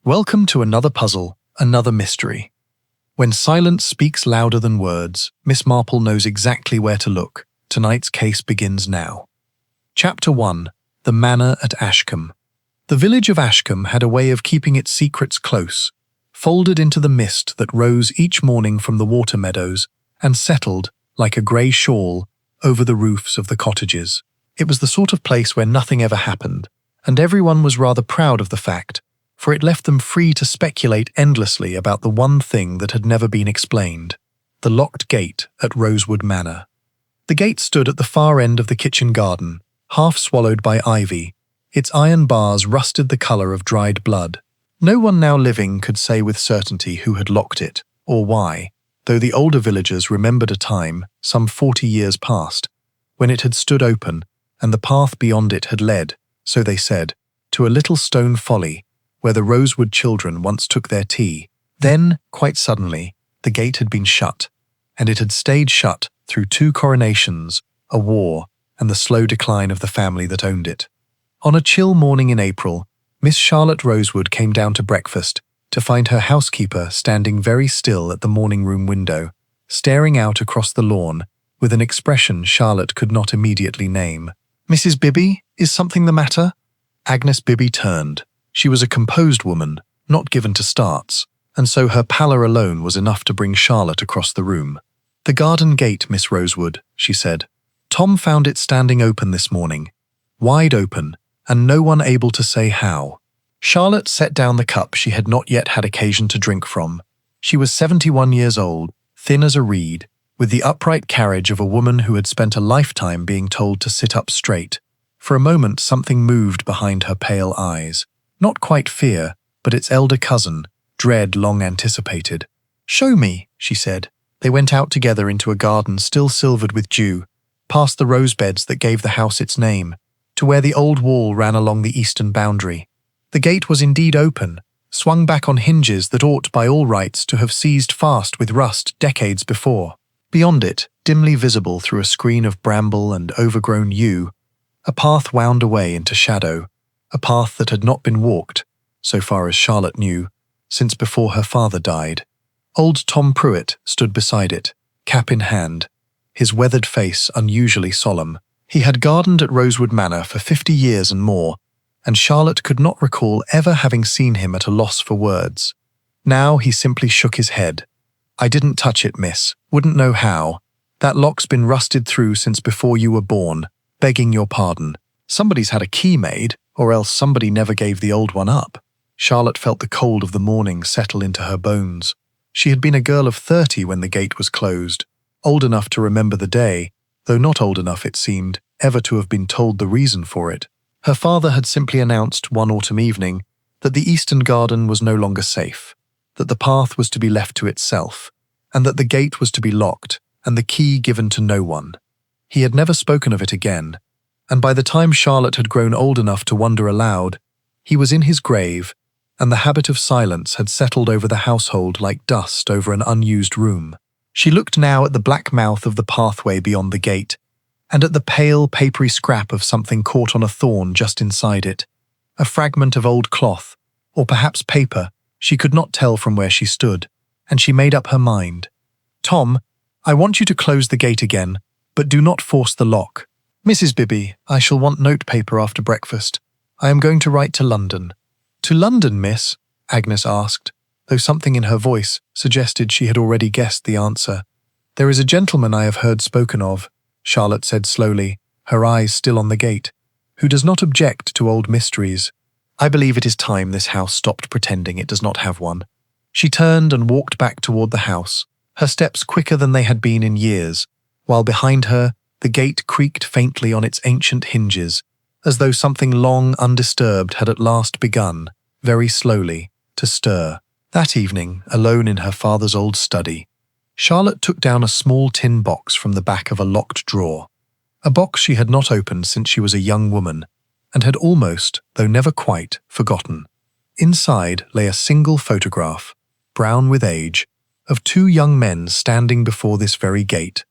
Welcome to another puzzle, another mystery. When silence speaks louder than words, Miss Marple knows exactly where to look. Tonight's case begins now. Chapter 1. The Manor at Ashcombe. The village of Ashcombe had a way of keeping its secrets close, folded into the mist that rose each morning from the water meadows and settled, like a grey shawl, over the roofs of the cottages. It was the sort of place where nothing ever happened, and everyone was rather proud of the fact, for it left them free to speculate endlessly about the one thing that had never been explained: the locked gate at Rosewood Manor. The gate stood at the far end of the kitchen garden, half swallowed by ivy. Its iron bars rusted the colour of dried blood. No one now living could say with certainty who had locked it, or why, though the older villagers remembered a time, some 40 years past, when it had stood open, and the path beyond it had led, so they said, to a little stone folly, where the Rosewood children once took their tea. Then, quite suddenly, the gate had been shut, and it had stayed shut through 2 coronations, a war, and the slow decline of the family that owned it. On a chill morning in April, Miss Charlotte Rosewood came down to breakfast to find her housekeeper standing very still at the morning-room window, staring out across the lawn with an expression Charlotte could not immediately name. "Mrs. Bibby, is something the matter?" Agnes Bibby turned. She was a composed woman, not given to starts, and so her pallor alone was enough to bring Charlotte across the room. "The garden gate, Miss Rosewood," she said. "Tom found it standing open this morning, wide open, and no one able to say how." Charlotte set down the cup she had not yet had occasion to drink from. She was 71 years old, thin as a reed, with the upright carriage of a woman who had spent a lifetime being told to sit up straight. For a moment something moved behind her pale eyes. Not quite fear, but its elder cousin, dread long anticipated. "Show me," she said. They went out together into a garden still silvered with dew, past the rose beds that gave the house its name, to where the old wall ran along the eastern boundary. The gate was indeed open, swung back on hinges that ought by all rights to have seized fast with rust decades before. Beyond it, dimly visible through a screen of bramble and overgrown yew, a path wound away into shadow, a path that had not been walked, so far as Charlotte knew, since before her father died. Old Tom Pruitt stood beside it, cap in hand, his weathered face unusually solemn. He had gardened at Rosewood Manor for 50 years and more, and Charlotte could not recall ever having seen him at a loss for words. Now he simply shook his head. "I didn't touch it, miss. Wouldn't know how. That lock's been rusted through since before you were born. Begging your pardon. Somebody's had a key made, or else somebody never gave the old one up." Charlotte felt the cold of the morning settle into her bones. She had been a girl of 30 when the gate was closed, old enough to remember the day, though not old enough, it seemed, ever to have been told the reason for it. Her father had simply announced one autumn evening that the eastern garden was no longer safe, that the path was to be left to itself, and that the gate was to be locked and the key given to no one. He had never spoken of it again, and by the time Charlotte had grown old enough to wonder aloud, he was in his grave, and the habit of silence had settled over the household like dust over an unused room. She looked now at the black mouth of the pathway beyond the gate, and at the pale, papery scrap of something caught on a thorn just inside it, a fragment of old cloth, or perhaps paper, she could not tell from where she stood, and she made up her mind. "Tom, I want you to close the gate again, but do not force the lock. Mrs. Bibby, I shall want notepaper after breakfast. I am going to write to London." "To London, miss?" Agnes asked, though something in her voice suggested she had already guessed the answer. "There is a gentleman I have heard spoken of," Charlotte said slowly, her eyes still on the gate, "who does not object to old mysteries. I believe it is time this house stopped pretending it does not have one." She turned and walked back toward the house, her steps quicker than they had been in years, while behind her the gate creaked faintly on its ancient hinges, as though something long undisturbed had at last begun, very slowly, to stir. That evening, alone in her father's old study, Charlotte took down a small tin box from the back of a locked drawer, a box she had not opened since she was a young woman, and had almost, though never quite, forgotten. Inside lay a single photograph, brown with age, of 2 young men standing before this very gate,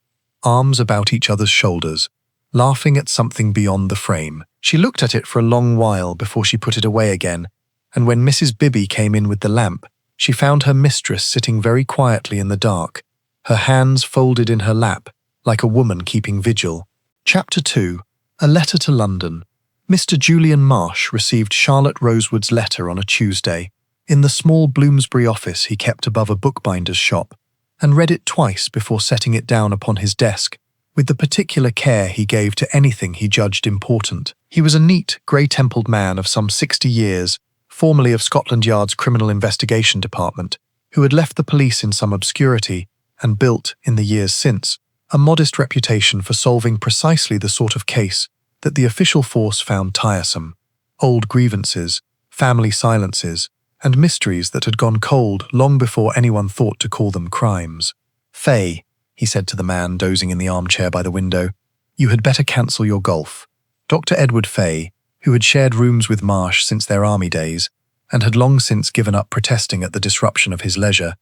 arms about each other's shoulders, laughing at something beyond the frame. She looked at it for a long while before she put it away again, and when Mrs. Bibby came in with the lamp, she found her mistress sitting very quietly in the dark, her hands folded in her lap, like a woman keeping vigil. Chapter 2. A Letter to London. Mr. Julian Marsh received Charlotte Rosewood's letter on a Tuesday, in the small Bloomsbury office he kept above a bookbinder's shop, and read it twice before setting it down upon his desk, with the particular care he gave to anything he judged important. He was a neat, grey-templed man of some 60 years, formerly of Scotland Yard's Criminal Investigation Department, who had left the police in some obscurity and built, in the years since, a modest reputation for solving precisely the sort of case that the official force found tiresome: old grievances, family silences, and mysteries that had gone cold long before anyone thought to call them crimes. "Fay," he said to the man dozing in the armchair by the window, "you had better cancel your golf." Dr. Edward Fay, who had shared rooms with Marsh since their army days, and had long since given up protesting at the disruption of his leisure,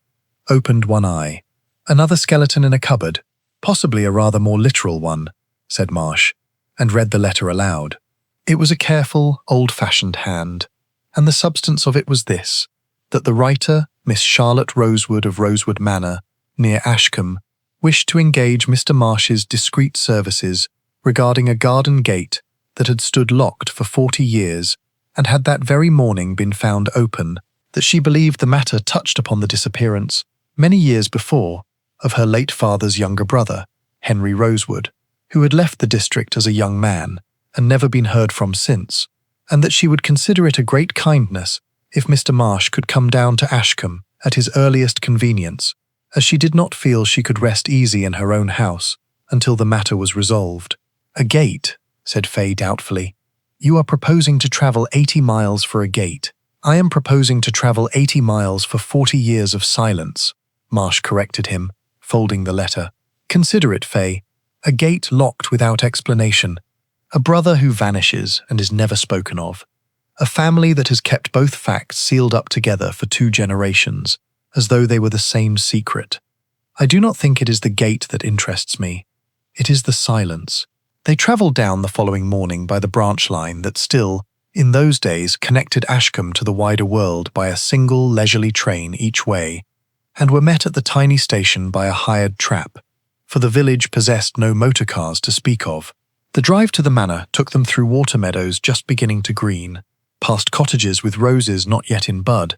opened one eye. "Another skeleton in a cupboard, possibly a rather more literal one," said Marsh, and read the letter aloud. It was a careful, old-fashioned hand, and the substance of it was this: that the writer, Miss Charlotte Rosewood of Rosewood Manor, near Ashcombe, wished to engage Mr. Marsh's discreet services regarding a garden gate that had stood locked for 40 years and had that very morning been found open, that she believed the matter touched upon the disappearance, many years before, of her late father's younger brother, Henry Rosewood, who had left the district as a young man and never been heard from since, and that she would consider it a great kindness if Mr. Marsh could come down to Ashcombe at his earliest convenience, as she did not feel she could rest easy in her own house until the matter was resolved. "A gate," said Fay doubtfully. "You are proposing to travel 80 miles for a gate." "I am proposing to travel 80 miles for 40 years of silence," Marsh corrected him, folding the letter. "Consider it, Fay. A gate locked without explanation. A brother who vanishes and is never spoken of. A family that has kept both facts sealed up together for 2 generations, as though they were the same secret. I do not think it is the gate that interests me. It is the silence." They travelled down the following morning by the branch line that still, in those days, connected Ashcombe to the wider world by a single leisurely train each way, and were met at the tiny station by a hired trap, for the village possessed no motor cars to speak of. The drive to the manor took them through water meadows just beginning to green, past cottages with roses not yet in bud,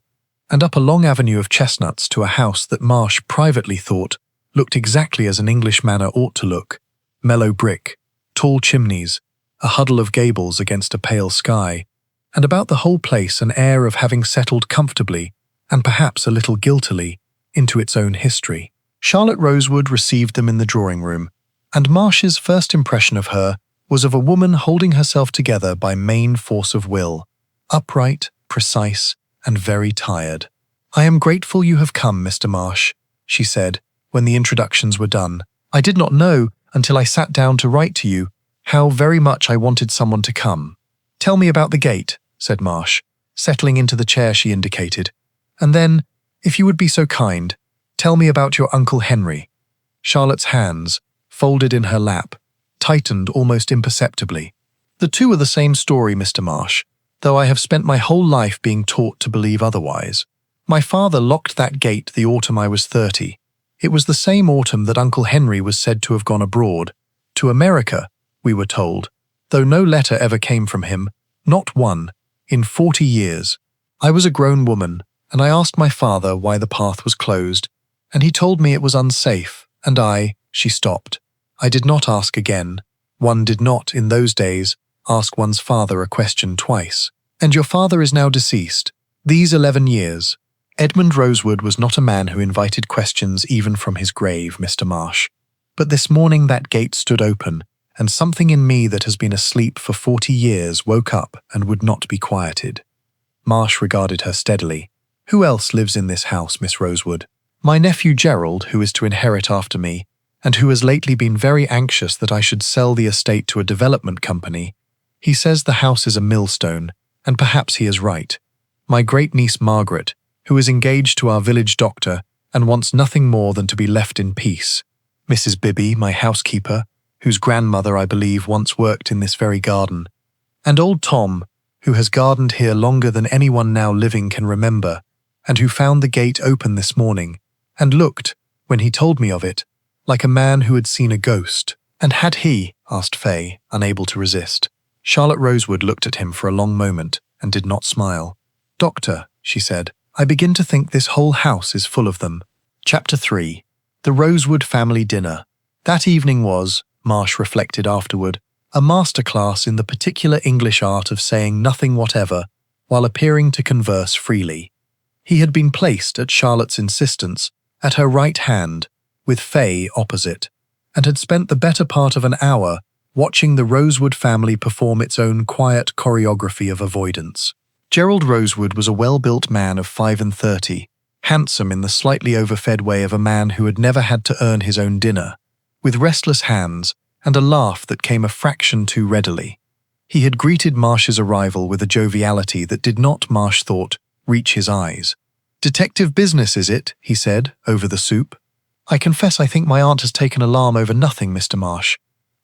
and up a long avenue of chestnuts to a house that Marsh privately thought looked exactly as an English manor ought to look: mellow brick, tall chimneys, a huddle of gables against a pale sky, and about the whole place an air of having settled comfortably, and perhaps a little guiltily, into its own history. Charlotte Rosewood received them in the drawing-room, and Marsh's first impression of her was of a woman holding herself together by main force of will, upright, precise, and very tired. "I am grateful you have come, Mr. Marsh," she said, when the introductions were done. "I did not know, until I sat down to write to you, how very much I wanted someone to come." "Tell me about the gate," said Marsh, settling into the chair she indicated. "And then, if you would be so kind, tell me about your Uncle Henry." Charlotte's hands, folded in her lap, tightened almost imperceptibly. "The two are the same story, Mr. Marsh, though I have spent my whole life being taught to believe otherwise. My father locked that gate the autumn I was 30. It was the same autumn that Uncle Henry was said to have gone abroad, to America, we were told, though no letter ever came from him, not one, in 40 years. I was a grown woman, and I asked my father why the path was closed, and he told me it was unsafe, and she stopped. I did not ask again. One did not, in those days, ask one's father a question twice. And your father is now deceased. These 11 years. Edmund Rosewood was not a man who invited questions even from his grave, Mr. Marsh. But this morning that gate stood open, and something in me that has been asleep for 40 years woke up and would not be quieted." Marsh regarded her steadily. "Who else lives in this house, Miss Rosewood?" "My nephew Gerald, who is to inherit after me, and who has lately been very anxious that I should sell the estate to a development company. He says the house is a millstone, and perhaps he is right. My great-niece Margaret, who is engaged to our village doctor and wants nothing more than to be left in peace. Mrs. Bibby, my housekeeper, whose grandmother, I believe, once worked in this very garden. And old Tom, who has gardened here longer than anyone now living can remember, and who found the gate open this morning, and looked, when he told me of it, like a man who had seen a ghost. And had he? Asked Faye, unable to resist. Charlotte Rosewood looked at him for a long moment and did not smile. Doctor, she said, I begin to think this whole house is full of them. Chapter 3. The Rosewood Family Dinner. That evening was, Marsh reflected afterward, a masterclass in the particular English art of saying nothing whatever while appearing to converse freely. He had been placed, at Charlotte's insistence, at her right hand, with Faye opposite, and had spent the better part of an hour watching the Rosewood family perform its own quiet choreography of avoidance. Gerald Rosewood was a well-built man of 35, handsome in the slightly overfed way of a man who had never had to earn his own dinner, with restless hands and a laugh that came a fraction too readily. He had greeted Marsh's arrival with a joviality that did not, Marsh thought, reach his eyes. "Detective business, is it?" he said, over the soup. "I confess I think my aunt has taken alarm over nothing, Mr. Marsh.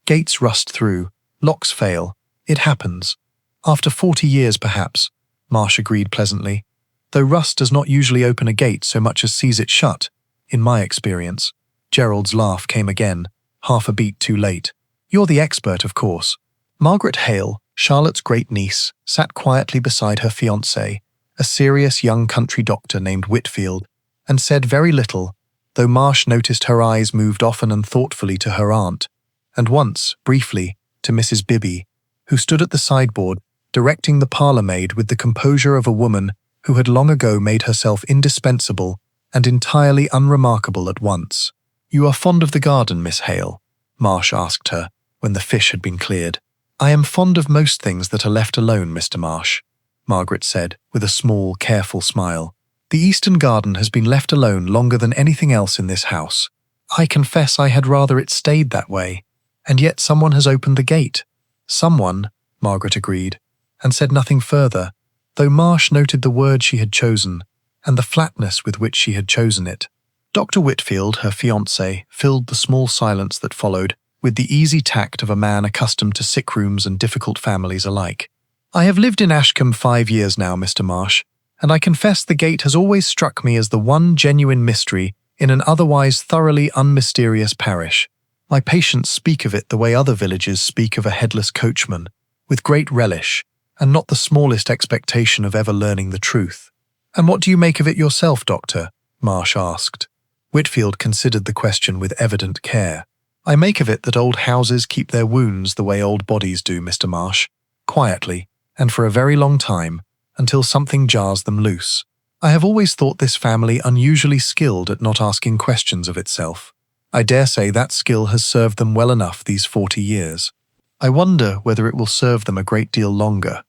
Gates rust through, locks fail. It happens. After 40 years, perhaps," Marsh agreed pleasantly, "though rust does not usually open a gate so much as sees it shut, in my experience." Gerald's laugh came again, half a beat too late. "You're the expert, of course." Margaret Hale, Charlotte's great-niece, sat quietly beside her fiancé, a serious young country doctor named Whitfield, and said very little, though Marsh noticed her eyes moved often and thoughtfully to her aunt, and once, briefly, to Mrs. Bibby, who stood at the sideboard, directing the parlour-maid with the composure of a woman who had long ago made herself indispensable and entirely unremarkable at once. "You are fond of the garden, Miss Hale?" Marsh asked her, when the fish had been cleared. "I am fond of most things that are left alone, Mr. Marsh," Margaret said, with a small, careful smile. "The eastern garden has been left alone longer than anything else in this house. I confess I had rather it stayed that way, and yet someone has opened the gate." "Someone," Margaret agreed, and said nothing further, though Marsh noted the word she had chosen, and the flatness with which she had chosen it. Dr. Whitfield, her fiancé, filled the small silence that followed with the easy tact of a man accustomed to sick rooms and difficult families alike. "I have lived in Ashcombe 5 years now, Mr. Marsh, and I confess the gate has always struck me as the one genuine mystery in an otherwise thoroughly unmysterious parish. My patients speak of it the way other villages speak of a headless coachman, with great relish, and not the smallest expectation of ever learning the truth." "And what do you make of it yourself, Doctor?" Marsh asked. Whitfield considered the question with evident care. "I make of it that old houses keep their wounds the way old bodies do, Mr. Marsh, quietly, and for a very long time, until something jars them loose. I have always thought this family unusually skilled at not asking questions of itself. I dare say that skill has served them well enough these 40 years. I wonder whether it will serve them a great deal longer."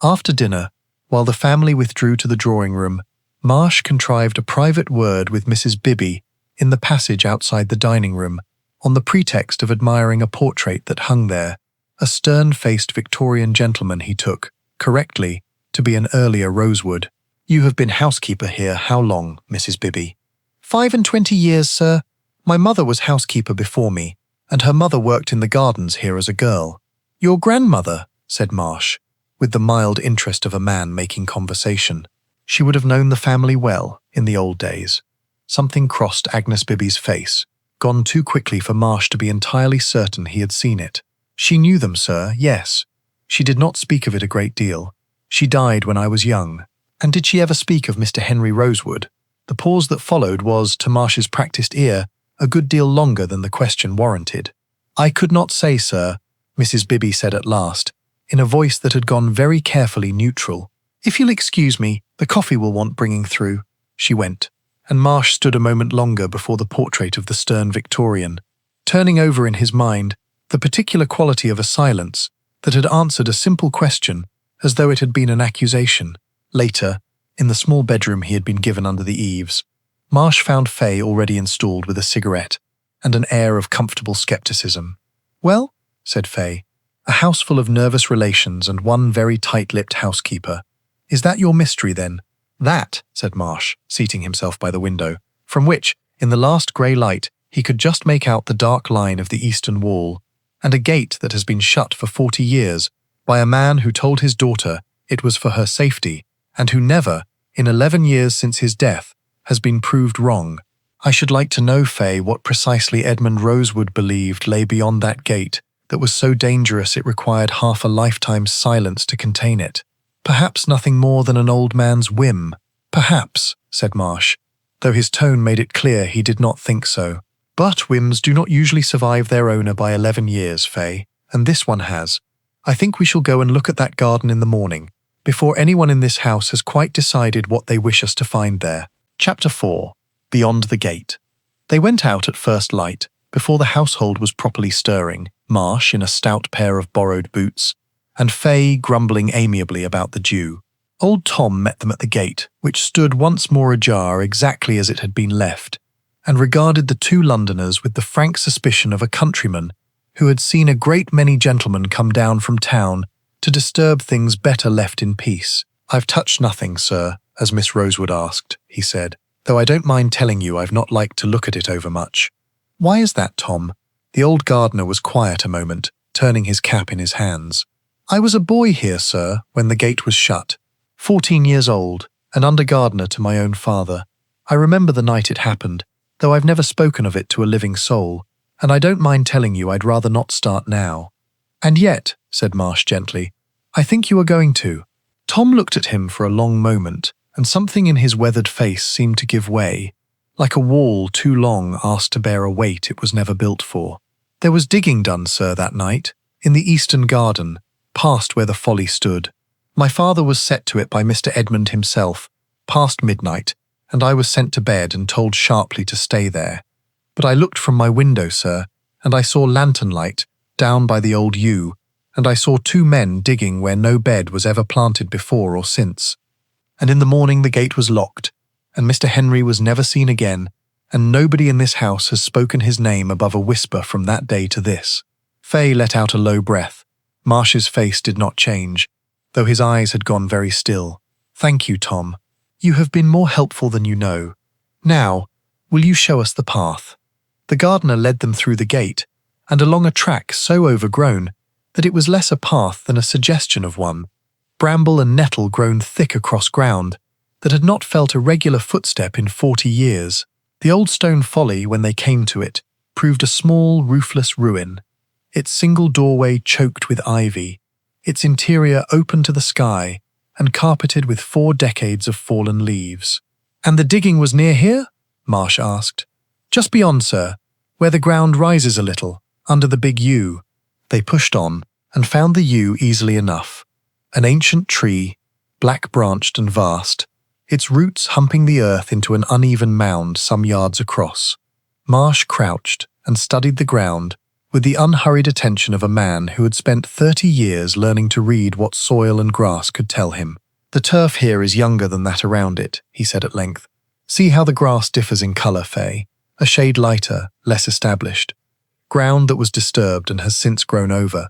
After dinner, while the family withdrew to the drawing-room, Marsh contrived a private word with Mrs. Bibby in the passage outside the dining-room, on the pretext of admiring a portrait that hung there, a stern-faced Victorian gentleman he took, correctly, to be an earlier Rosewood. "You have been housekeeper here how long, Mrs. Bibby?" 25 years, sir. My mother was housekeeper before me, and her mother worked in the gardens here as a girl." "Your grandmother?" said Marsh, with the mild interest of a man making conversation. She would have known the family well, in the old days. Something crossed Agnes Bibby's face, gone too quickly for Marsh to be entirely certain he had seen it. "She knew them, sir, yes. She did not speak of it a great deal. She died when I was young." "And did she ever speak of Mr. Henry Rosewood?" The pause that followed was, to Marsh's practised ear, a good deal longer than the question warranted. "I could not say, sir," Mrs. Bibby said at last, in a voice that had gone very carefully neutral. "If you'll excuse me, the coffee will want bringing through." She went, and Marsh stood a moment longer before the portrait of the stern Victorian, turning over in his mind the particular quality of a silence that had answered a simple question as though it had been an accusation. Later, in the small bedroom he had been given under the eaves, Marsh found Faye already installed with a cigarette and an air of comfortable skepticism. "Well," said Faye, "a house full of nervous relations and one very tight-lipped housekeeper. Is that your mystery, then?" "That," said Marsh, seating himself by the window, from which, in the last grey light, he could just make out the dark line of the eastern wall, and a gate that has been shut for 40 years by a man who told his daughter it was for her safety, and who never, in 11 years since his death, has been proved wrong. I should like to know, Faye, what precisely Edmund Rosewood believed lay beyond that gate that was so dangerous it required half a lifetime's silence to contain it. Perhaps nothing more than an old man's whim. Perhaps, said Marsh, though his tone made it clear he did not think so. But whims do not usually survive their owner by 11 years, Faye, and this one has. I think we shall go and look at that garden in the morning, before anyone in this house has quite decided what they wish us to find there. Chapter 4. Beyond the Gate. They went out at first light, before the household was properly stirring, Marsh in a stout pair of borrowed boots, and Faye grumbling amiably about the dew. Old Tom met them at the gate, which stood once more ajar exactly as it had been left, and regarded the two Londoners with the frank suspicion of a countryman who had seen a great many gentlemen come down from town to disturb things better left in peace. "I've touched nothing, sir, as Miss Rosewood asked," he said, "though I don't mind telling you I've not liked to look at it overmuch." "Why is that, Tom?" The old gardener was quiet a moment, turning his cap in his hands. "I was a boy here, sir, when the gate was shut. 14 years old, and under gardener to my own father. I remember the night it happened, though I've never spoken of it to a living soul, and I don't mind telling you I'd rather not start now." "And yet," said Marsh gently, "I think you are going to." Tom looked at him for a long moment, and something in his weathered face seemed to give way, like a wall too long asked to bear a weight it was never built for. "There was digging done, sir, that night, in the eastern garden, past where the folly stood. My father was set to it by Mr. Edmund himself, past midnight, and I was sent to bed and told sharply to stay there. But I looked from my window, sir, and I saw lantern light down by the old yew, and I saw two men digging where no bed was ever planted before or since. And in the morning the gate was locked, and Mr. Henry was never seen again, and nobody in this house has spoken his name above a whisper from that day to this." Faye let out a low breath. Marsh's face did not change, though his eyes had gone very still. "Thank you, Tom. You have been more helpful than you know. Now, will you show us the path?" The gardener led them through the gate, and along a track so overgrown that it was less a path than a suggestion of one, bramble and nettle grown thick across ground that had not felt a regular footstep in 40 years. The old stone folly, when they came to it, proved a small, roofless ruin, its single doorway choked with ivy, its interior open to the sky and carpeted with 4 decades of fallen leaves. "And the digging was near here?" Marsh asked. "Just beyond, sir, where the ground rises a little, under the big yew." They pushed on, and found the yew easily enough. An ancient tree, black-branched and vast, its roots humping the earth into an uneven mound some yards across. Marsh crouched and studied the ground with the unhurried attention of a man who had spent 30 years learning to read what soil and grass could tell him. "The turf here is younger than that around it," he said at length. "See how the grass differs in colour, Faye, a shade lighter, less established. Ground that was disturbed and has since grown over,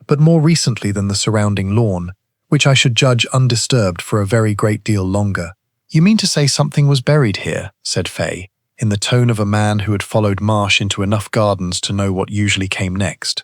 but more recently than the surrounding lawn, which I should judge undisturbed for a very great deal longer." "You mean to say something was buried here?" said Faye, in the tone of a man who had followed Marsh into enough gardens to know what usually came next.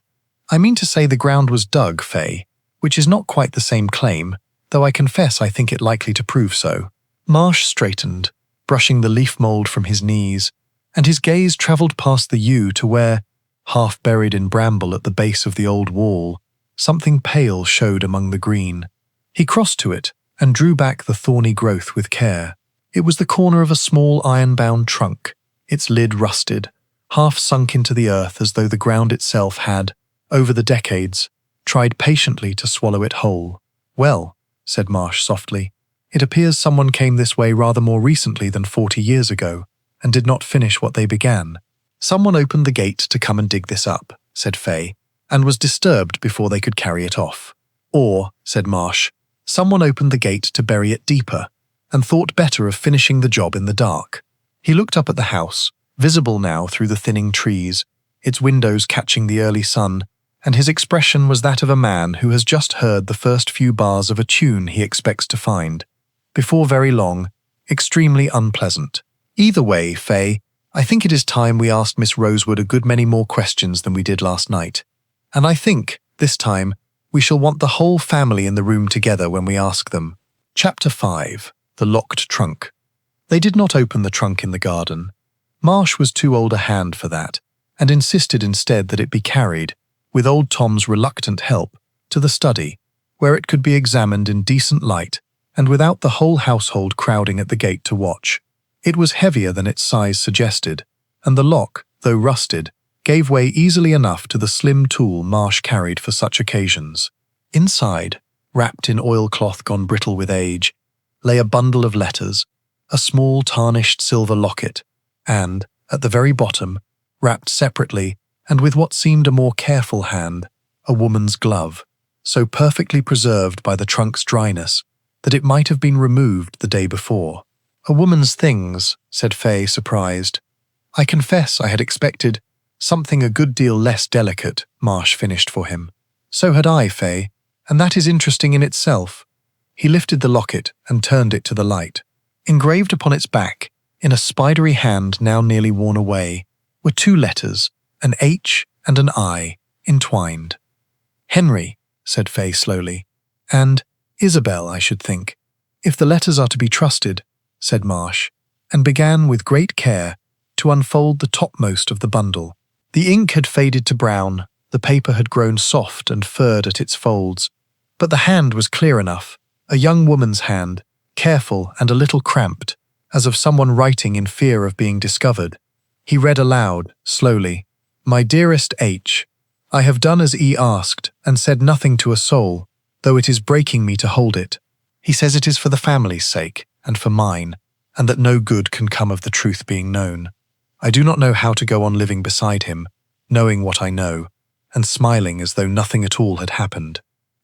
"I mean to say the ground was dug, Faye, which is not quite the same claim, though I confess I think it likely to prove so." Marsh straightened, brushing the leaf mould from his knees, and his gaze travelled past the yew to where, half buried in bramble at the base of the old wall, something pale showed among the green. He crossed to it and drew back the thorny growth with care. It was the corner of a small iron-bound trunk, its lid rusted, half sunk into the earth as though the ground itself had, over the decades, tried patiently to swallow it whole. "Well," said Marsh softly, "it appears someone came this way rather more recently than 40 years ago, and did not finish what they began." "Someone opened the gate to come and dig this up," said Faye, "and was disturbed before they could carry it off. Or," said Marsh, "someone opened the gate to bury it deeper, and thought better of finishing the job in the dark." He looked up at the house, visible now through the thinning trees, its windows catching the early sun, and his expression was that of a man who has just heard the first few bars of a tune he expects to find, before very long, extremely unpleasant. "Either way, Faye, I think it is time we asked Miss Rosewood a good many more questions than we did last night. And I think, this time, We shall want the whole family in the room together when we ask them. Chapter 5. The Locked Trunk. They did not open the trunk in the garden. Marsh was too old a hand for that, and insisted instead that it be carried, with old Tom's reluctant help, to the study, where it could be examined in decent light and without the whole household crowding at the gate to watch. It was heavier than its size suggested, and the lock, though rusted, gave way easily enough to the slim tool Marsh carried for such occasions. Inside, wrapped in oilcloth gone brittle with age, lay a bundle of letters, a small tarnished silver locket, and, at the very bottom, wrapped separately and with what seemed a more careful hand, a woman's glove, so perfectly preserved by the trunk's dryness that it might have been removed the day before. "A woman's things," said Fay, surprised. "I confess I had expected something a good deal less delicate," Marsh finished for him. "So had I, Fay, and that is interesting in itself." He lifted the locket and turned it to the light. Engraved upon its back, in a spidery hand now nearly worn away, were two letters, an H and an I, entwined. "Henry," said Fay slowly, "and Isabel, I should think, if the letters are to be trusted," said Marsh, and began with great care to unfold the topmost of the bundle. The ink had faded to brown, the paper had grown soft and furred at its folds, but the hand was clear enough, a young woman's hand, careful and a little cramped, as of someone writing in fear of being discovered. He read aloud, slowly, "My dearest H, I have done as E asked and said nothing to a soul, though it is breaking me to hold it. He says it is for the family's sake and for mine, and that no good can come of the truth being known. I do not know how to go on living beside him, knowing what I know, and smiling as though nothing at all had happened.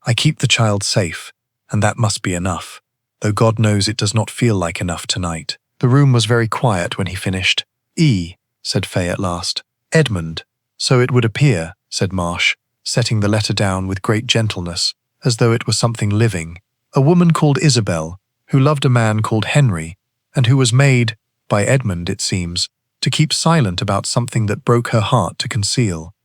I keep the child safe, and that must be enough, though God knows it does not feel like enough tonight." The room was very quiet when he finished. "E," said Fay at last. "Edmund, so it would appear," said Marsh, setting the letter down with great gentleness, as though it were something living. "A woman called Isabel, who loved a man called Henry, and who was made, by Edmund, it seems, to keep silent about something that broke her heart to conceal.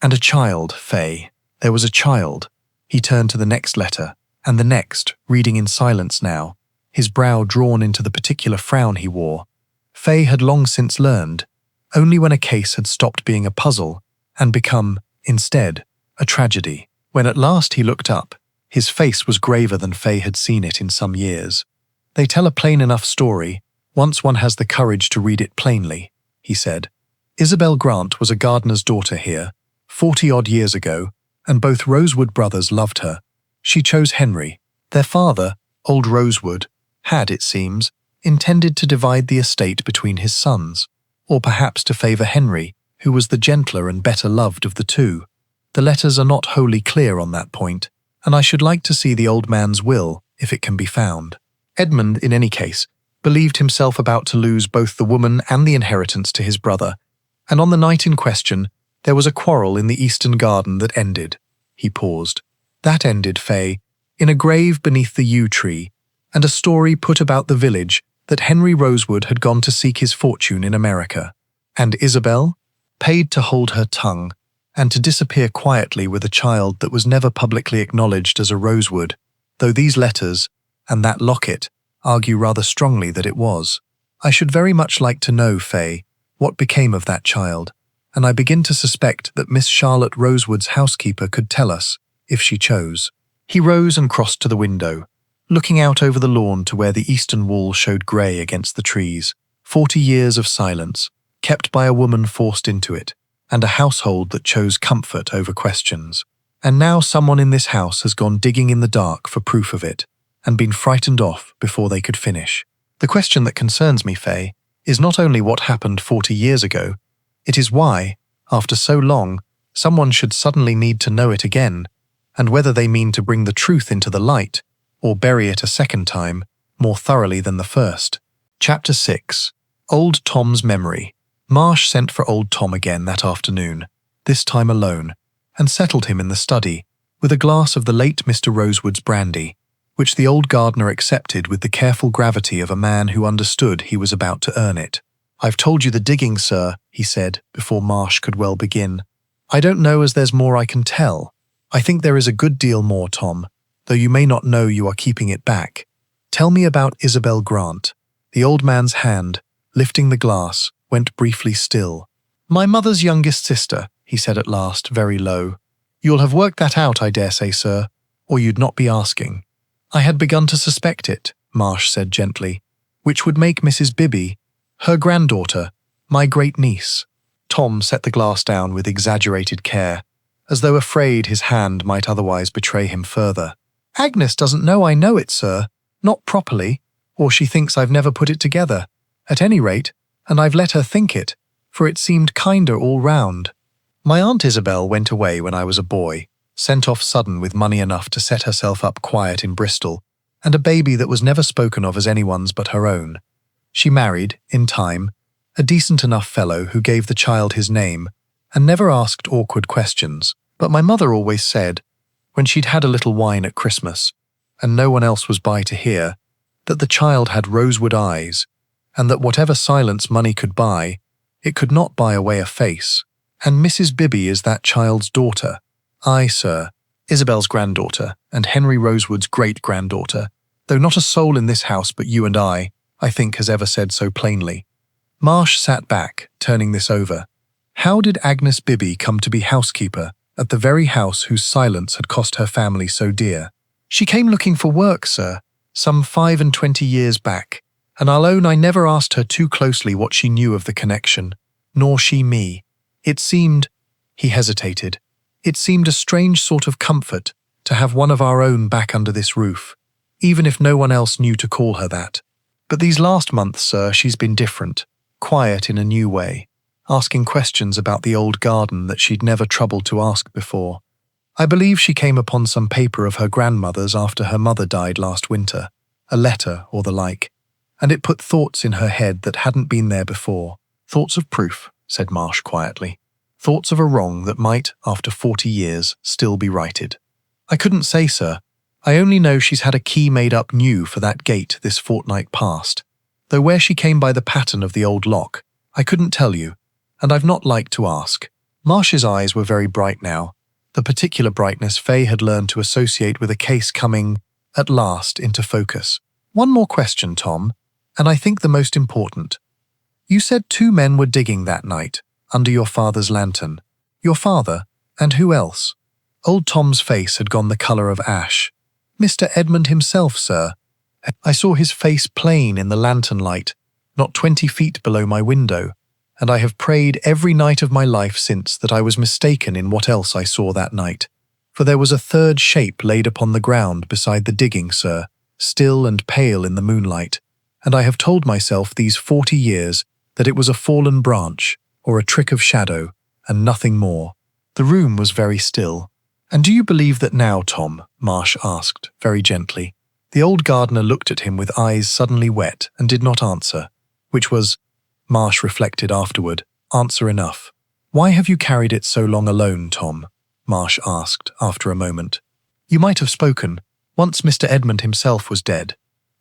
And a child, Fay. There was a child." He turned to the next letter, and the next, reading in silence now, his brow drawn into the particular frown he wore. Fay had long since learned, only when a case had stopped being a puzzle and become, instead, a tragedy. When at last he looked up, his face was graver than Fay had seen it in some years. "They tell a plain enough story, once one has the courage to read it plainly," he said. "Isabel Grant was a gardener's daughter here, 40-odd years ago, and both Rosewood brothers loved her. She chose Henry. Their father, old Rosewood, had, it seems, intended to divide the estate between his sons, or perhaps to favour Henry, who was the gentler and better loved of the two. The letters are not wholly clear on that point, and I should like to see the old man's will, if it can be found. Edmund, in any case, believed himself about to lose both the woman and the inheritance to his brother, and on the night in question, there was a quarrel in the eastern garden that ended." He paused. "That ended, Fay, in a grave beneath the yew tree, and a story put about the village that Henry Rosewood had gone to seek his fortune in America. And Isabel? Paid to hold her tongue, and to disappear quietly with a child that was never publicly acknowledged as a Rosewood, though these letters, and that locket, argue rather strongly that it was. I should very much like to know, Fay, what became of that child, and I begin to suspect that Miss Charlotte Rosewood's housekeeper could tell us, if she chose." He rose and crossed to the window, looking out over the lawn to where the eastern wall showed grey against the trees. 40 years of silence, kept by a woman forced into it, and a household that chose comfort over questions. And now someone in this house has gone digging in the dark for proof of it, and been frightened off before they could finish. The question that concerns me, Fay, is not only what happened 40 years ago, it is why, after so long, someone should suddenly need to know it again, and whether they mean to bring the truth into the light, or bury it a second time, more thoroughly than the first. Chapter 6. Old Tom's Memory. Marsh sent for old Tom again that afternoon, this time alone, and settled him in the study, with a glass of the late Mr. Rosewood's brandy, which the old gardener accepted with the careful gravity of a man who understood he was about to earn it. "I've told you the digging, sir," he said, before Marsh could well begin. "I don't know as there's more I can tell. I think there is a good deal more, Tom, though you may not know you are keeping it back. Tell me about Isabel Grant." The old man's hand, lifting the glass, went briefly still. "My mother's youngest sister," he said at last, very low. "You'll have worked that out, I dare say, sir, or you'd not be asking." "I had begun to suspect it," Marsh said gently, "which would make Mrs. Bibby, her granddaughter, my great-niece." Tom set the glass down with exaggerated care, as though afraid his hand might otherwise betray him further. "Agnes doesn't know I know it, sir. Not properly, or she thinks I've never put it together. At any rate, and I've let her think it, for it seemed kinder all round. My Aunt Isabel went away when I was a boy, sent off sudden with money enough to set herself up quiet in Bristol, and a baby that was never spoken of as anyone's but her own. She married, in time, a decent enough fellow who gave the child his name and never asked awkward questions. But my mother always said, when she'd had a little wine at Christmas, and no one else was by to hear, that the child had rosewood eyes, and that whatever silence money could buy, it could not buy away a face. And Mrs. Bibby is that child's daughter. Aye, sir, Isabel's granddaughter, and Henry Rosewood's great-granddaughter, though not a soul in this house but you and I think, has ever said so plainly." Marsh sat back, turning this over. How did Agnes Bibby come to be housekeeper at the very house whose silence had cost her family so dear? "She came looking for work, sir, some 25 years back, and I'll own I never asked her too closely what she knew of the connection, nor she me. It seemed," he hesitated, "it seemed a strange sort of comfort to have one of our own back under this roof, even if no one else knew to call her that. But these last months, sir, she's been different, quiet in a new way, asking questions about the old garden that she'd never troubled to ask before. I believe she came upon some paper of her grandmother's after her mother died last winter, a letter or the like, and it put thoughts in her head that hadn't been there before." "Thoughts of proof," said Marsh quietly. "Thoughts of a wrong that might, after 40 years, still be righted." "I couldn't say, sir. I only know she's had a key made up new for that gate this fortnight past, though where she came by the pattern of the old lock, I couldn't tell you, and I've not liked to ask." Marsh's eyes were very bright now, the particular brightness Fay had learned to associate with a case coming, at last, into focus. "One more question, Tom, and I think the most important. You said 2 men were digging that night, under your father's lantern. Your father, and who else?" Old Tom's face had gone the colour of ash. "Mr. Edmund himself, sir. I saw his face plain in the lantern light, not 20 feet below my window, and I have prayed every night of my life since that I was mistaken in what else I saw that night. For there was a third shape laid upon the ground beside the digging, sir, still and pale in the moonlight, and I have told myself these 40 years that it was a fallen branch, or a trick of shadow, and nothing more." The room was very still. "And do you believe that now, Tom?" Marsh asked, very gently. The old gardener looked at him with eyes suddenly wet and did not answer, which was, Marsh reflected afterward, answer enough. "Why have you carried it so long alone, Tom?" Marsh asked after a moment. "You might have spoken. Once Mr. Edmund himself was dead.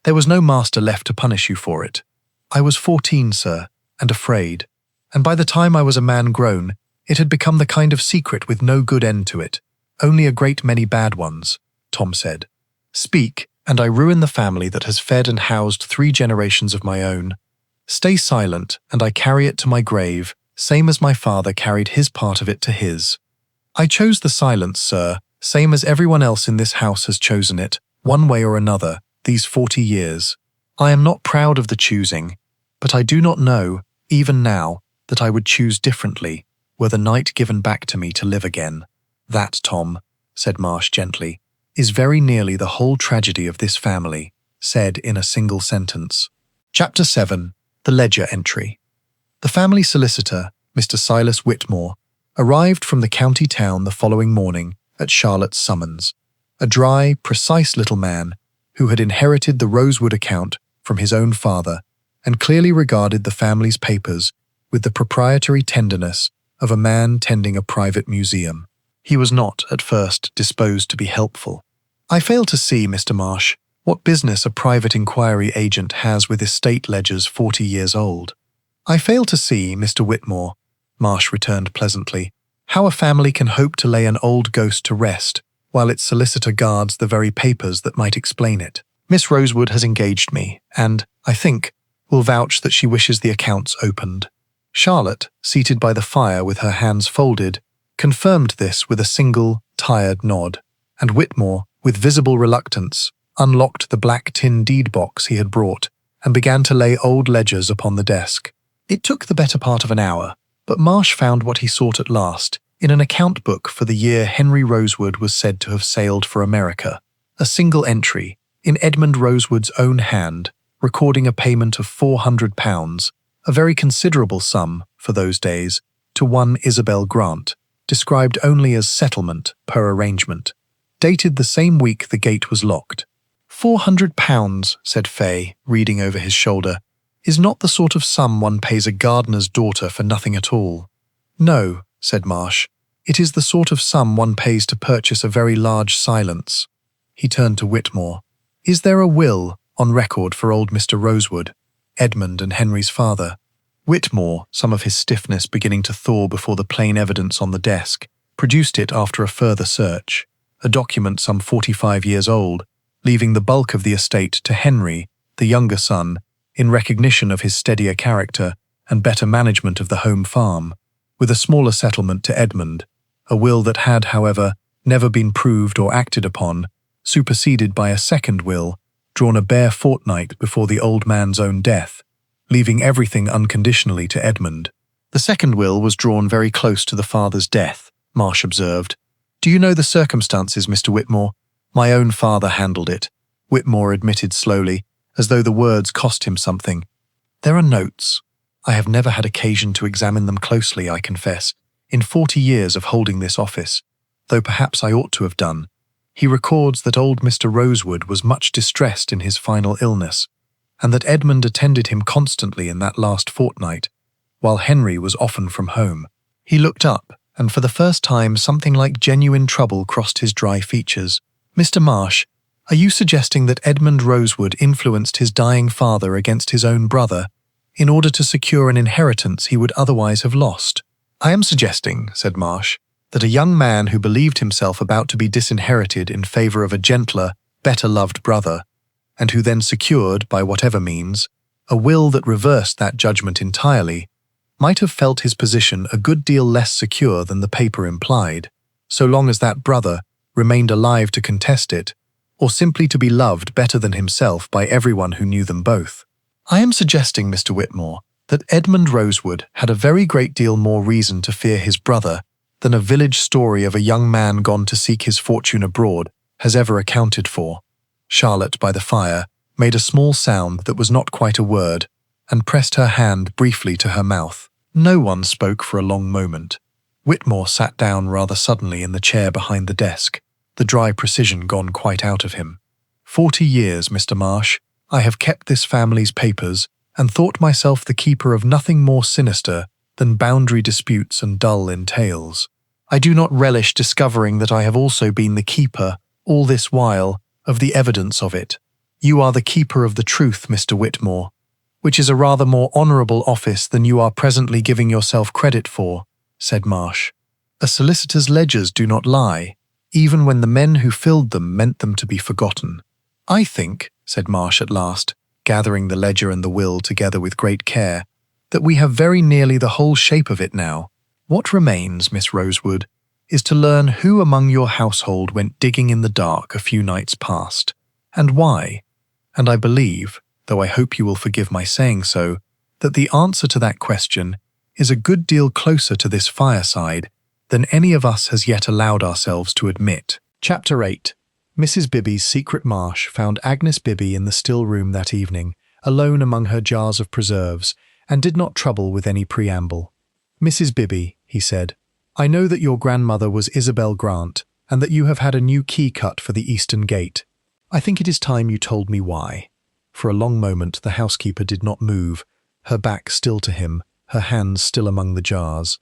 There was no master left to punish you for it. I was 14, sir, and afraid, and by the time I was a man grown, it had become the kind of secret with no good end to it. Only a great many bad ones," Tom said. "Speak, and I ruin the family that has fed and housed 3 generations of my own. Stay silent, and I carry it to my grave, same as my father carried his part of it to his. I chose the silence, sir, same as everyone else in this house has chosen it, one way or another, these 40 years. I am not proud of the choosing, but I do not know, even now, that I would choose differently, were the night given back to me to live again. That, Tom," said Marsh gently, "is very nearly the whole tragedy of this family, said in a single sentence." Chapter 7. The Ledger Entry. The family solicitor, Mr. Silas Whitmore, arrived from the county town the following morning at Charlotte's summons, a dry, precise little man who had inherited the Rosewood account from his own father and clearly regarded the family's papers with the proprietary tenderness of a man tending a private museum. He was not, at first, disposed to be helpful. "I fail to see, Mr. Marsh, what business a private inquiry agent has with estate ledgers 40 years old." "I fail to see, Mr. Whitmore," Marsh returned pleasantly, How a family can hope to lay an old ghost to rest while its solicitor guards the very papers that might explain it. Miss Rosewood has engaged me, and, I think, will vouch that she wishes the accounts opened. Charlotte, seated by the fire with her hands folded, confirmed this with a single, tired nod, and Whitmore, with visible reluctance, unlocked the black tin deed box he had brought and began to lay old ledgers upon the desk. It took the better part of an hour, but Marsh found what he sought at last in an account book for the year Henry Rosewood was said to have sailed for America. A single entry, in Edmund Rosewood's own hand, recording a payment of £400, a very considerable sum, for those days, to one Isabel Grant, described only as settlement per arrangement. Dated the same week the gate was locked. £400, said Fay, reading over his shoulder, is not the sort of sum one pays a gardener's daughter for nothing at all. No, said Marsh, it is the sort of sum one pays to purchase a very large silence. He turned to Whitmore. Is there a will on record for old Mr. Rosewood, Edmund and Henry's father? Whitmore, some of his stiffness beginning to thaw before the plain evidence on the desk, produced it after a further search, a document some 45 years old, leaving the bulk of the estate to Henry, the younger son, in recognition of his steadier character and better management of the home farm, with a smaller settlement to Edmund, a will that had, however, never been proved or acted upon, superseded by a second will, drawn a bare fortnight before the old man's own death, leaving everything unconditionally to Edmund. The second will was drawn very close to the father's death, Marsh observed. Do you know the circumstances, Mr. Whitmore? My own father handled it, Whitmore admitted slowly, as though the words cost him something. There are notes. I have never had occasion to examine them closely, I confess, in 40 years of holding this office, though perhaps I ought to have done. He records that old Mr. Rosewood was much distressed in his final illness, and that Edmund attended him constantly in that last fortnight, while Henry was often from home. He looked up, and for the first time something like genuine trouble crossed his dry features. Mr. Marsh, are you suggesting that Edmund Rosewood influenced his dying father against his own brother in order to secure an inheritance he would otherwise have lost? I am suggesting, said Marsh, that a young man who believed himself about to be disinherited in favour of a gentler, better-loved brother, and who then secured, by whatever means, a will that reversed that judgment entirely, might have felt his position a good deal less secure than the paper implied, so long as that brother remained alive to contest it, or simply to be loved better than himself by everyone who knew them both. I am suggesting, Mr. Whitmore, that Edmund Rosewood had a very great deal more reason to fear his brother than a village story of a young man gone to seek his fortune abroad has ever accounted for. Charlotte, by the fire, made a small sound that was not quite a word, and pressed her hand briefly to her mouth. No one spoke for a long moment. Whitmore sat down rather suddenly in the chair behind the desk, the dry precision gone quite out of him. 40 years, Mr. Marsh, I have kept this family's papers and thought myself the keeper of nothing more sinister than boundary disputes and dull entails. I do not relish discovering that I have also been the keeper, all this while, of the evidence of it. You are the keeper of the truth, Mr. Whitmore, which is a rather more honourable office than you are presently giving yourself credit for, said Marsh. A solicitor's ledgers do not lie, even when the men who filled them meant them to be forgotten. I think, said Marsh at last, gathering the ledger and the will together with great care, that we have very nearly the whole shape of it now. What remains, Miss Rosewood, is to learn who among your household went digging in the dark a few nights past, and why, and I believe, though I hope you will forgive my saying so, that the answer to that question is a good deal closer to this fireside than any of us has yet allowed ourselves to admit. Chapter 8. Mrs. Bibby's secret Marsh found Agnes Bibby in the still room that evening, alone among her jars of preserves, and did not trouble with any preamble. Mrs. Bibby, he said, I know that your grandmother was Isabel Grant, and that you have had a new key cut for the eastern gate. I think it is time you told me why. For a long moment the housekeeper did not move, her back still to him, her hands still among the jars.